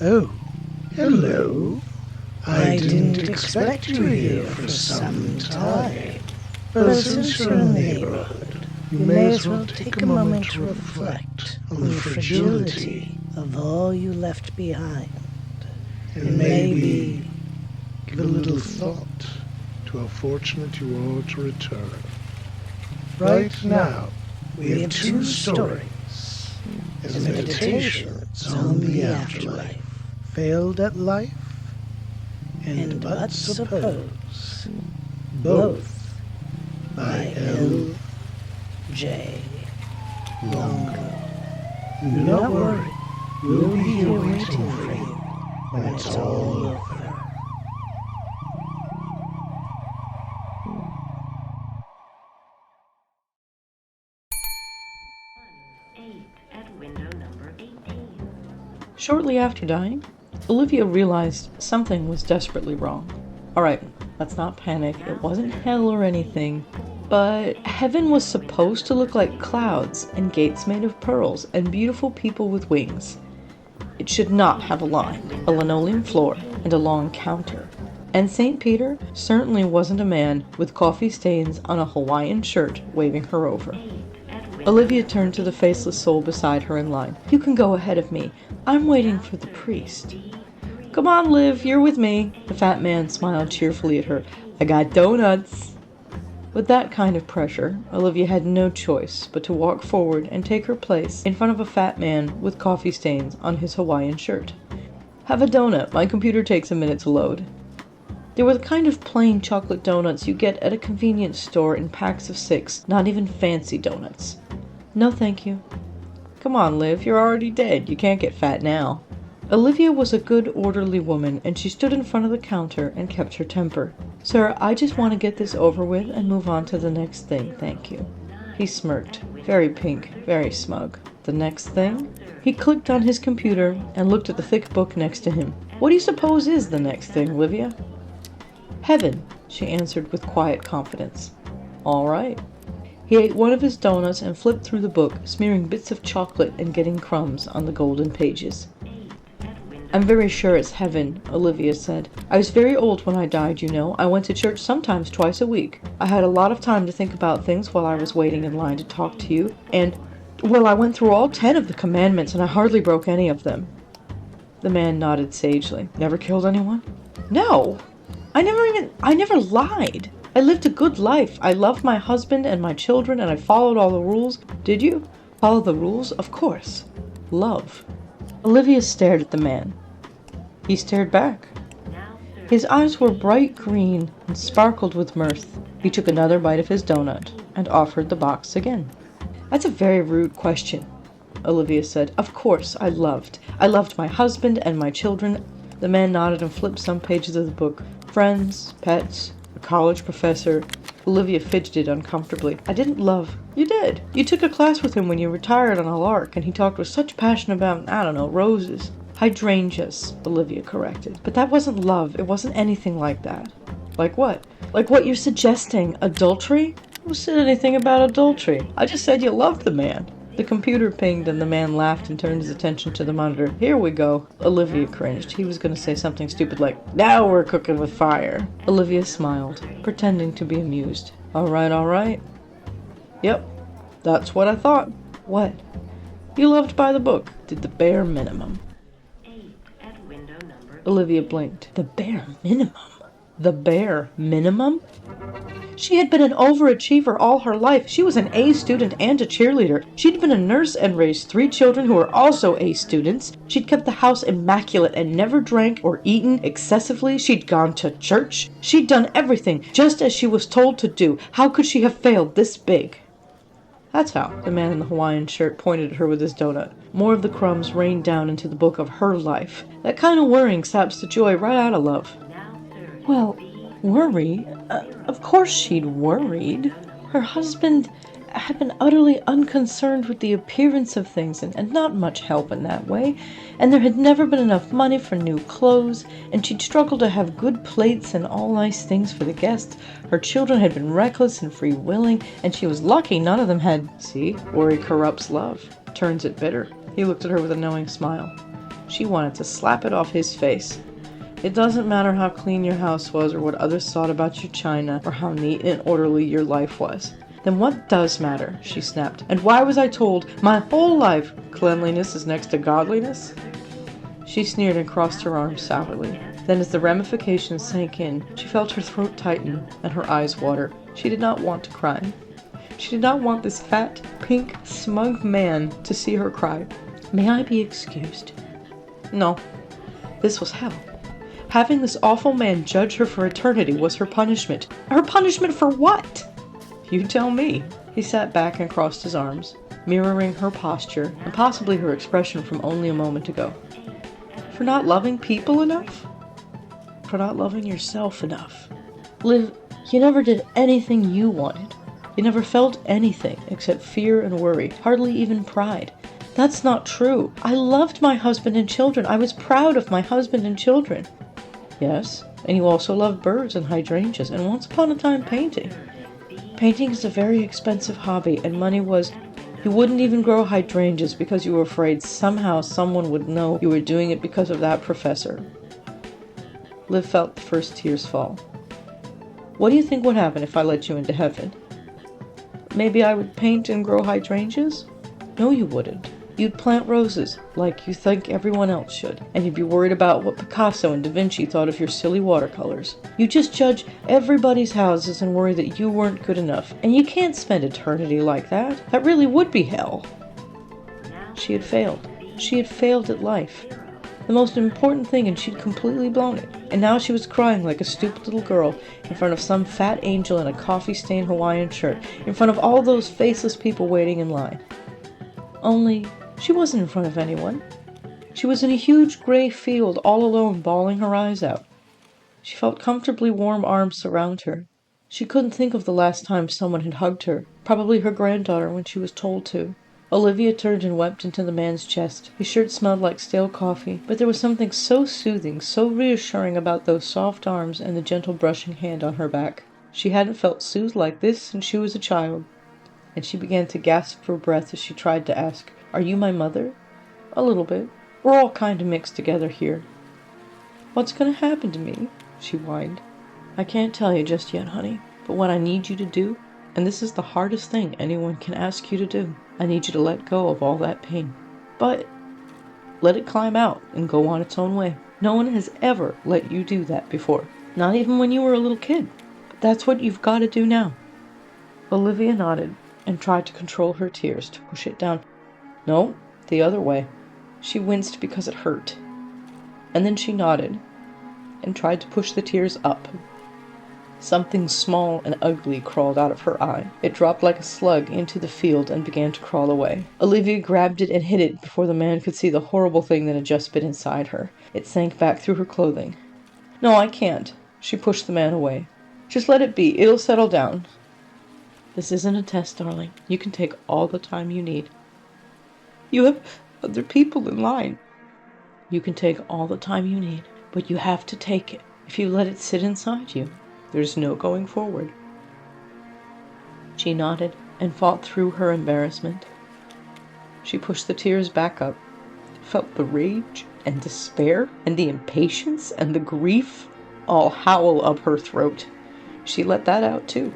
Oh, hello. I didn't expect you here for some time. Well, since you're in the neighborhood, you may as well take a moment to reflect on the fragility of all you left behind. And maybe give a little thought to how fortunate you are to return. Right now, we have two stories. As meditations on the afterlife. Failed at life, and but suppose. Both by L.J. Longo. Do not worry, we'll be here waiting for you when it's all over. Shortly after dying, Olivia realized something was desperately wrong. Alright, let's not panic, it wasn't hell or anything, but heaven was supposed to look like clouds and gates made of pearls and beautiful people with wings. It should not have a line, a linoleum floor, and a long counter. And St. Peter certainly wasn't a man with coffee stains on a Hawaiian shirt waving her over. Olivia turned to the faceless soul beside her in line. You can go ahead of me. I'm waiting for the priest. Come on, Liv, you're with me. The fat man smiled cheerfully at her. I got donuts. With that kind of pressure, Olivia had no choice but to walk forward and take her place in front of a fat man with coffee stains on his Hawaiian shirt. Have a donut. My computer takes a minute to load. They were the kind of plain chocolate donuts you get at a convenience store in packs of 6, not even fancy donuts. No, thank you. Come on, Liv, you're already dead. You can't get fat now. Olivia was a good, orderly woman, and she stood in front of the counter and kept her temper. Sir, I just want to get this over with and move on to the next thing, thank you. He smirked, very pink, very smug. The next thing? He clicked on his computer and looked at the thick book next to him. What do you suppose is the next thing, Olivia? Heaven, she answered with quiet confidence. All right. He ate one of his donuts and flipped through the book, smearing bits of chocolate and getting crumbs on the golden pages. I'm very sure it's heaven, Olivia said. I was very old when I died, you know. I went to church sometimes twice a week. I had a lot of time to think about things while I was waiting in line to talk to you, and, well, I went through all 10 of the commandments and I hardly broke any of them. The man nodded sagely. Never killed anyone? No! I never lied. I lived a good life. I loved my husband and my children, and I followed all the rules. Did you? Follow the rules? Of course. Love. Olivia stared at the man. He stared back. His eyes were bright green and sparkled with mirth. He took another bite of his donut and offered the box again. That's a very rude question, Olivia said. Of course, I loved my husband and my children. The man nodded and flipped some pages of the book. Friends, pets, a college professor. Olivia fidgeted uncomfortably. I didn't love. You did. You took a class with him when you retired on a lark, and he talked with such passion about, roses. Hydrangeas, Olivia corrected. But that wasn't love. It wasn't anything like that. Like what? Like what you're suggesting. Adultery? Who said anything about adultery? I just said you loved the man. The computer pinged and the man laughed and turned his attention to the monitor. Here we go. Olivia cringed. He was going to say something stupid like, now we're cooking with fire. Olivia smiled, pretending to be amused. All right. Yep, that's what I thought. What? You loved by the book. Did the bare minimum. Olivia blinked. The bare minimum? The bare minimum? She had been an overachiever all her life. She was an A student and a cheerleader. She'd been a nurse and raised 3 children who were also A students. She'd kept the house immaculate and never drank or eaten excessively. She'd gone to church. She'd done everything just as she was told to do. How could she have failed this big? That's how. The man in the Hawaiian shirt pointed at her with his donut. More of the crumbs rained down into the book of her life. That kind of worrying saps the joy right out of love. Well, worry? Of course she'd worried. Her husband had been utterly unconcerned with the appearance of things and not much help in that way, and there had never been enough money for new clothes, and she'd struggled to have good plates and all nice things for the guests. Her children had been reckless and free-willing, and she was lucky none of them had. See, worry corrupts love, turns it bitter. He looked at her with a knowing smile. She wanted to slap it off his face. It doesn't matter how clean your house was or what others thought about your china or how neat and orderly your life was. Then what does matter? She snapped. And why was I told my whole life cleanliness is next to godliness? She sneered and crossed her arms sourly. Then as the ramifications sank in, she felt her throat tighten and her eyes water. She did not want to cry. She did not want this fat, pink, smug man to see her cry. May I be excused? No. This was hell. Having this awful man judge her for eternity was her punishment. Her punishment for what? You tell me. He sat back and crossed his arms, mirroring her posture and possibly her expression from only a moment ago. For not loving people enough? For not loving yourself enough. Liv, you never did anything you wanted. You never felt anything except fear and worry, hardly even pride. That's not true. I loved my husband and children. I was proud of my husband and children. Yes, and you also loved birds and hydrangeas, and once upon a time painting. Painting is a very expensive hobby, and money was... You wouldn't even grow hydrangeas because you were afraid somehow someone would know you were doing it because of that professor. Liv felt the first tears fall. What do you think would happen if I let you into heaven? Maybe I would paint and grow hydrangeas? No, you wouldn't. You'd plant roses, like you think everyone else should, and you'd be worried about what Picasso and Da Vinci thought of your silly watercolors. You just judge everybody's houses and worry that you weren't good enough, and you can't spend eternity like that. That really would be hell. She had failed. She had failed at life. The most important thing, and she'd completely blown it. And now she was crying like a stupid little girl in front of some fat angel in a coffee-stained Hawaiian shirt, in front of all those faceless people waiting in line. Only, she wasn't in front of anyone. She was in a huge gray field, all alone, bawling her eyes out. She felt comfortably warm arms surround her. She couldn't think of the last time someone had hugged her, probably her granddaughter when she was told to. Olivia turned and wept into the man's chest. His shirt smelled like stale coffee, but there was something so soothing, so reassuring about those soft arms and the gentle brushing hand on her back. She hadn't felt soothed like this since she was a child. And she began to gasp for breath as she tried to ask, "Are you my mother?" "A little bit. We're all kind of mixed together here." "What's going to happen to me?" she whined. "I can't tell you just yet, honey. But what I need you to do, and this is the hardest thing anyone can ask you to do, I need you to let go of all that pain. But let it climb out and go on its own way. No one has ever let you do that before. Not even when you were a little kid. But that's what you've got to do now." Olivia nodded and tried to control her tears, to push it down. No, the other way. She winced because it hurt. And then she nodded and tried to push the tears up. Something small and ugly crawled out of her eye. It dropped like a slug into the field and began to crawl away. Olivia grabbed it and hid it before the man could see the horrible thing that had just been inside her. It sank back through her clothing. "No, I can't." She pushed the man away. "Just let it be. It'll settle down." "This isn't a test, darling. You can take all the time you need." "You have other people in line." "You can take all the time you need, but you have to take it. If you let it sit inside you, there's no going forward." She nodded and fought through her embarrassment. She pushed the tears back up, felt the rage and despair and the impatience and the grief all howl up her throat. She let that out too,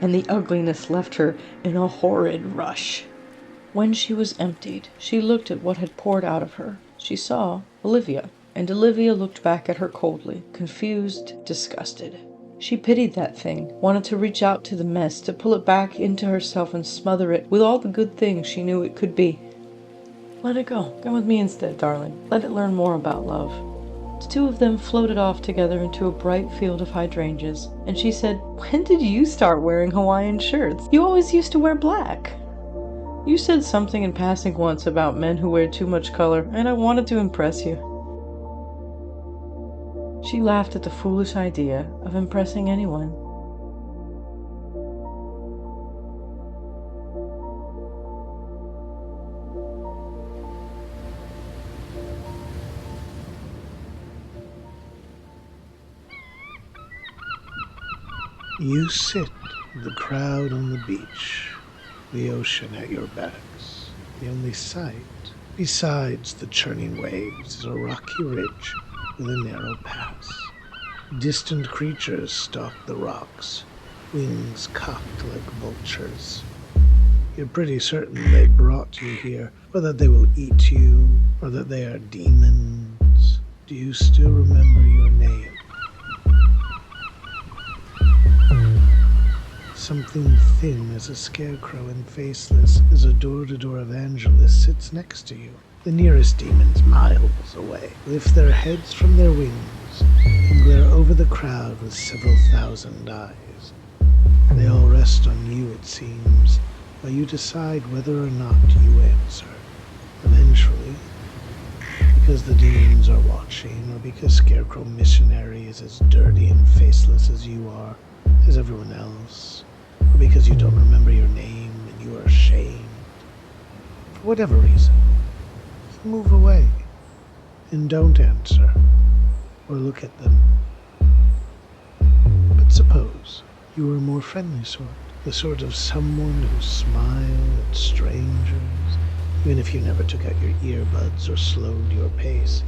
and the ugliness left her in a horrid rush. When she was emptied, she looked at what had poured out of her. She saw Olivia, and Olivia looked back at her coldly, confused, disgusted. She pitied that thing, wanted to reach out to the mess, to pull it back into herself and smother it with all the good things she knew it could be. "Let it go. Come with me instead, darling. Let it learn more about love." The two of them floated off together into a bright field of hydrangeas, and she said, "When did you start wearing Hawaiian shirts? You always used to wear black." "You said something in passing once about men who wear too much color, and I wanted to impress you." She laughed at the foolish idea of impressing anyone. You sit, the crowd on the beach, the ocean at your backs. The only sight Besides the churning waves is a rocky ridge with a narrow pass. Distant creatures stalk the rocks, wings cocked like vultures. You're pretty certain they brought you here, or that they will eat you, or that they are demons. Do you still remember your name? Something thin as a scarecrow and faceless as a door-to-door evangelist sits next to you. The nearest demons miles away lift their heads from their wings and glare over the crowd with several thousand eyes. They all rest on you, it seems, while you decide whether or not you answer. Eventually, because the demons are watching, or because Scarecrow Missionary is as dirty and faceless as you are, as everyone else, or because you don't remember your name and you are ashamed. For whatever reason, you move away and don't answer or look at them. But suppose you were a more friendly sort, the sort of someone who smiled at strangers, even if you never took out your earbuds or slowed your pace.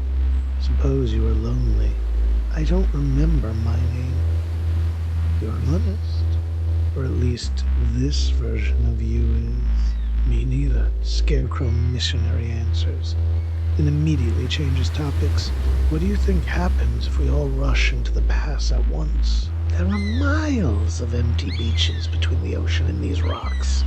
Suppose you were lonely. I don't remember my name. You're honest. Or at least this version of you is. Me neither. Scarecrow Missionary answers, and immediately changes topics. What do you think happens if we all rush into the pass at once? There are miles of empty beaches between the ocean and these rocks.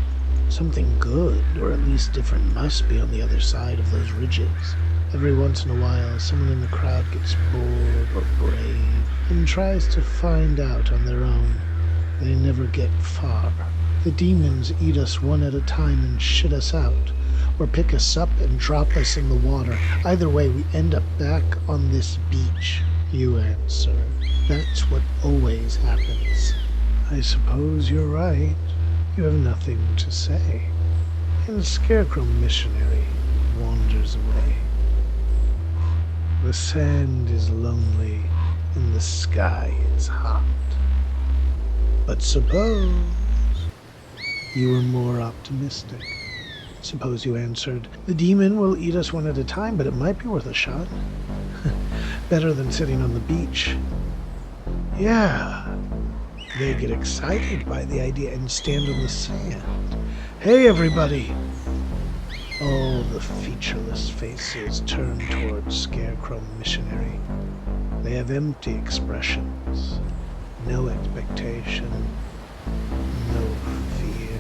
Something good, or at least different, must be on the other side of those ridges. Every once in a while, someone in the crowd gets bored or brave and tries to find out on their own. They never get far. The demons eat us one at a time and shit us out, or pick us up and drop us in the water. Either way, we end up back on this beach. You answer. That's what always happens. I suppose you're right. You have nothing to say. And the Scarecrow Missionary wanders away. The sand is lonely and the sky is hot. But suppose you were more optimistic. Suppose you answered, the demon will eat us one at a time, but it might be worth a shot. Better than sitting on the beach. Yeah. They get excited by the idea and stand on the sand. Hey, everybody! All the featureless faces turn towards Scarecrow Missionary. They have empty expressions. No expectation, no fear.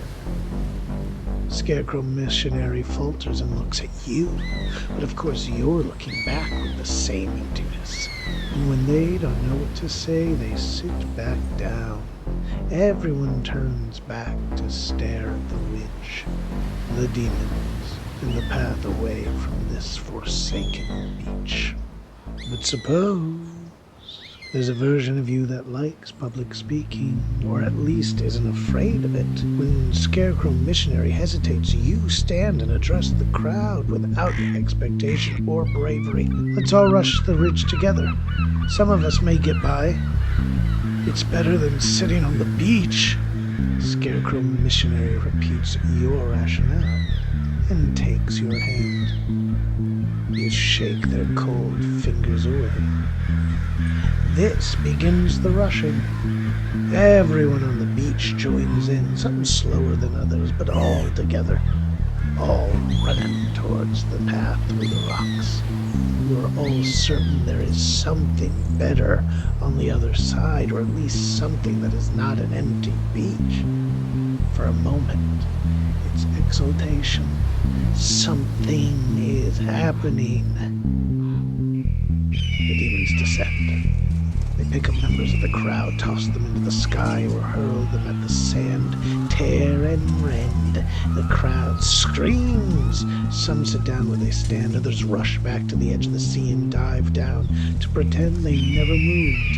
Scarecrow Missionary falters and looks at you, but of course you're looking back with the same emptiness. And when they don't know what to say, they sit back down. Everyone turns back to stare at the ridge, the demons, and the path away from this forsaken beach. But suppose there's a version of you that likes public speaking, or at least isn't afraid of it. When Scarecrow Missionary hesitates, you stand and address the crowd without expectation or bravery. Let's all rush the ridge together. Some of us may get by. It's better than sitting on the beach. Scarecrow Missionary repeats your rationale and takes your hand. You shake their cold fingers away. This begins the rushing. Everyone on the beach joins in, some slower than others, but all together, all running towards the path through the rocks. You are all certain there is something better on the other side, or at least something that is not an empty beach. For a moment, it's exultation. Something is happening. The demons descend. They pick up members of the crowd, toss them into the sky, or hurl them at the sand, tear and rend. The crowd screams. Some sit down where they stand, others rush back to the edge of the sea and dive down to pretend they never moved.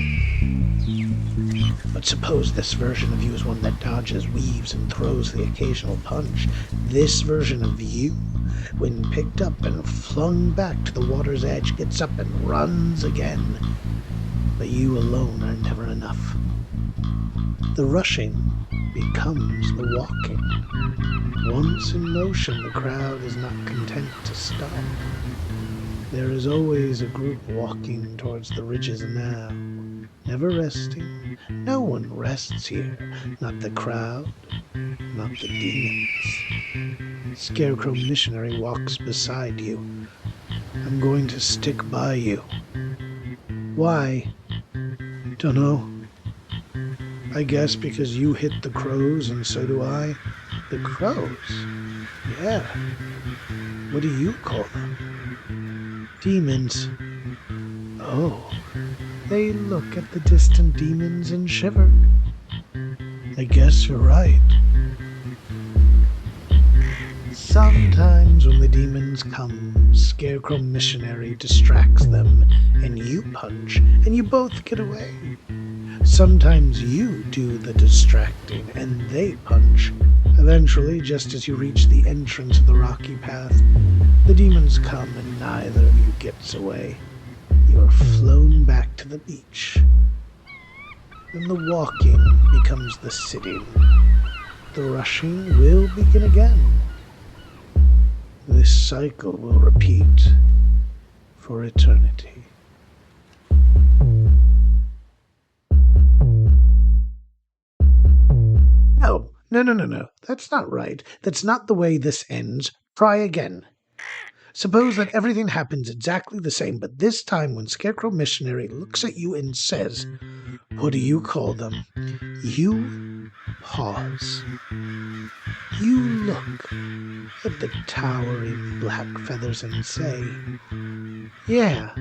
But suppose this version of you is one that dodges, weaves, and throws the occasional punch. This version of you, when picked up and flung back to the water's edge, gets up and runs again. But you alone are never enough. The rushing becomes the walking. Once in motion, the crowd is not content to stop. There is always a group walking towards the ridges now, never resting. No one rests here, not the crowd, not the demons. Scarecrow Missionary walks beside you. I'm going to stick by you. Why? Dunno. I guess because you hit the crows and so do I. The crows? Yeah. What do you call them? Demons. Oh. They look at the distant demons and shiver. I guess you're right. Sometimes when the demons come, Scarecrow Missionary distracts them, and you punch, and you both get away. Sometimes you do the distracting, and they punch. Eventually, just as you reach the entrance of the rocky path, the demons come, and neither of you gets away. You are flown back to the beach. Then the walking becomes the sitting. The rushing will begin again. This cycle will repeat for eternity. No. That's not right. That's not the way this ends. Try again. Suppose that everything happens exactly the same, but this time when Scarecrow Missionary looks at you and says, "What do you call them?" You pause. You look at the towering black feathers and say, "Yeah,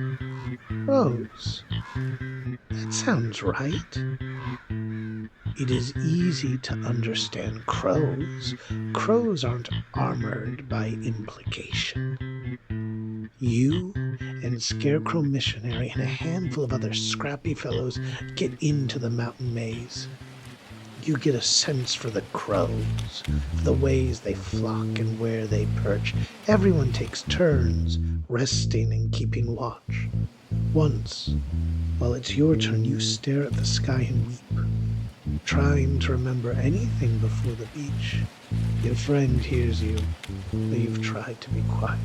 crows. That sounds right." It is easy to understand crows. Crows aren't armored by implication. You and Scarecrow Missionary and a handful of other scrappy fellows get into the mountain maze. You get a sense for the crows, for the ways they flock and where they perch. Everyone takes turns, resting and keeping watch. Once, while it's your turn, you stare at the sky and weep, trying to remember anything before the beach. Your friend hears you, but you've tried to be quiet.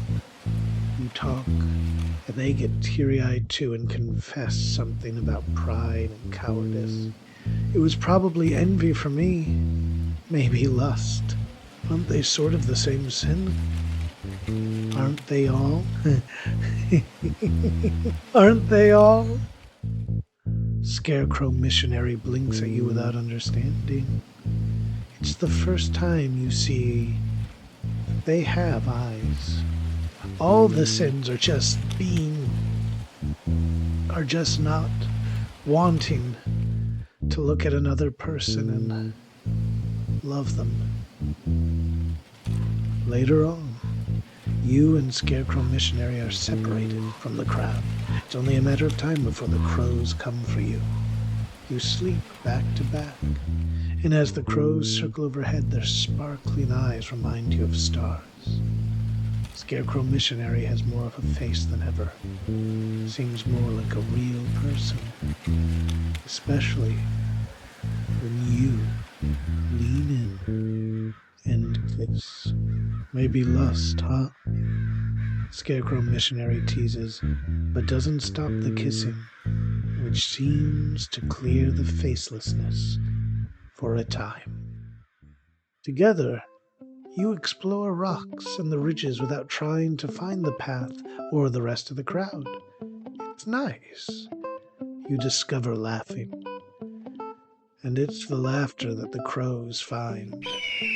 You talk, and they get teary-eyed too and confess something about pride and cowardice. It was probably envy for me, maybe lust. Aren't they sort of the same sin? Aren't they all? Aren't they all? Scarecrow Missionary blinks at you without understanding. It's the first time you see they have eyes. All the sins are just not wanting to look at another person and love them. Later on, you and Scarecrow Missionary are separated from the crowd. It's only a matter of time before the crows come for you. You sleep back to back, and as the crows circle overhead, their sparkling eyes remind you of stars. Scarecrow Missionary has more of a face than ever. Seems more like a real person. Especially when you lean in and kiss. Maybe lust, huh? Scarecrow Missionary teases, but doesn't stop the kissing, which seems to clear the facelessness for a time. Together, you explore rocks and the ridges without trying to find the path or the rest of the crowd. It's nice. You discover laughing. And it's the laughter that the crows find.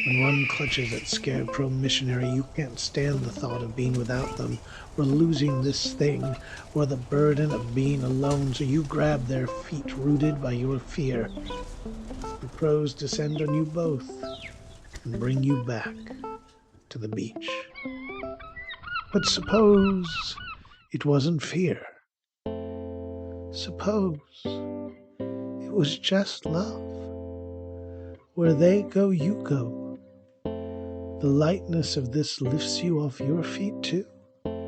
When one clutches at Scarecrow Missionary, you can't stand the thought of being without them, or losing this thing, or the burden of being alone, so you grab their feet, rooted by your fear. The crows descend on you both and bring you back to the beach. But suppose it wasn't fear. Suppose it was just love. Where they go, you go. The lightness of this lifts you off your feet too.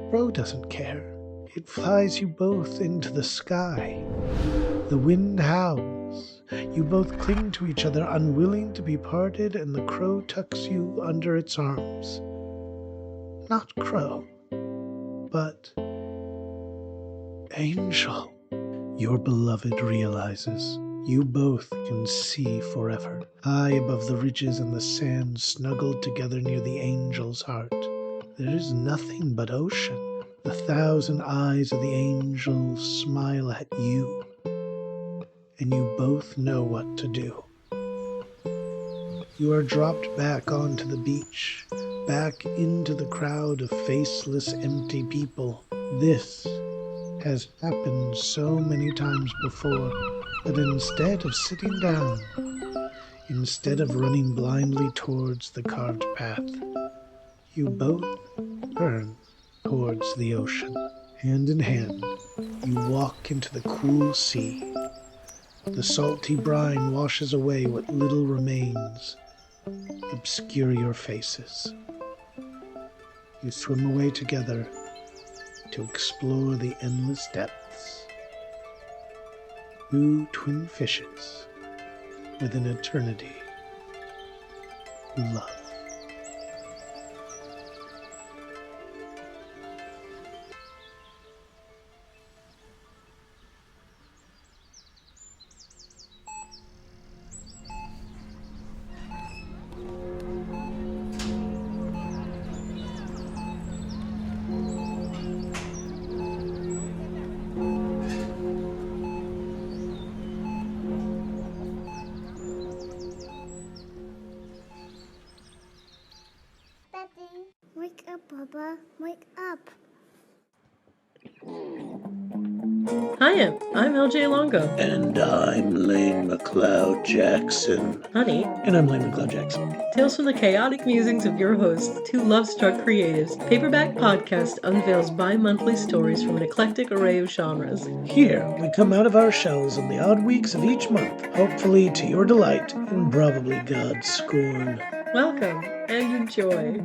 Crow doesn't care. It flies you both into the sky. The wind howls. hands. You both cling to each other, unwilling to be parted, and the crow tucks you under its arms. Not crow, but angel. Your beloved realizes you both can see forever, high above the ridges and the sand, snuggled together near the angel's heart. There is nothing but ocean. The 1,000 eyes of the angel smile at you, and you both know what to do. You are dropped back onto the beach, back into the crowd of faceless, empty people. This has happened so many times before, but instead of sitting down, instead of running blindly towards the carved path, you both turn towards the ocean. Hand in hand, you walk into the cool sea. The salty brine washes away what little remains, obscure your faces. You swim away together to explore the endless depths. Two twin fishes with an eternity who love. Wake up, Papa. Wake up. Hiya, I'm LJ Longo. And I'm Lane McLeod Jackson. Honey, And I'm Lane McLeod Jackson. tales from the chaotic musings of your hosts, two love-struck creatives. Paperback Podcast unveils bi-monthly stories from an eclectic array of genres. Here, we come out of our shells on the odd weeks of each month, hopefully to your delight and probably God's scorn. Welcome and enjoy.